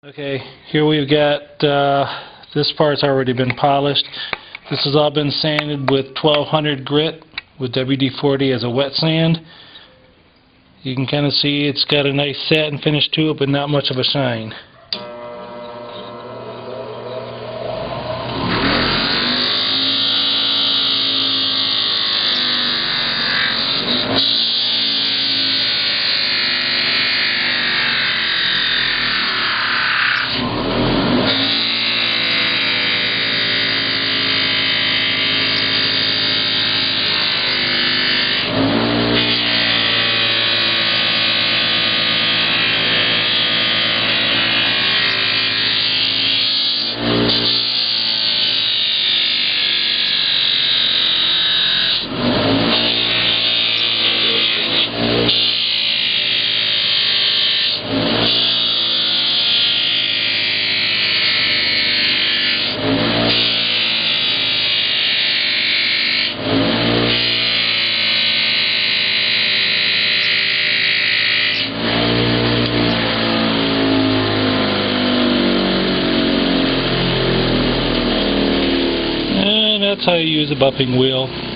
Okay, here we've got, this part's already been polished. This has all been sanded with 1200 grit with WD-40 as a wet sand. You can kind of see it's got a nice satin finish to it, but not much of a shine. That's how you use a bumping wheel.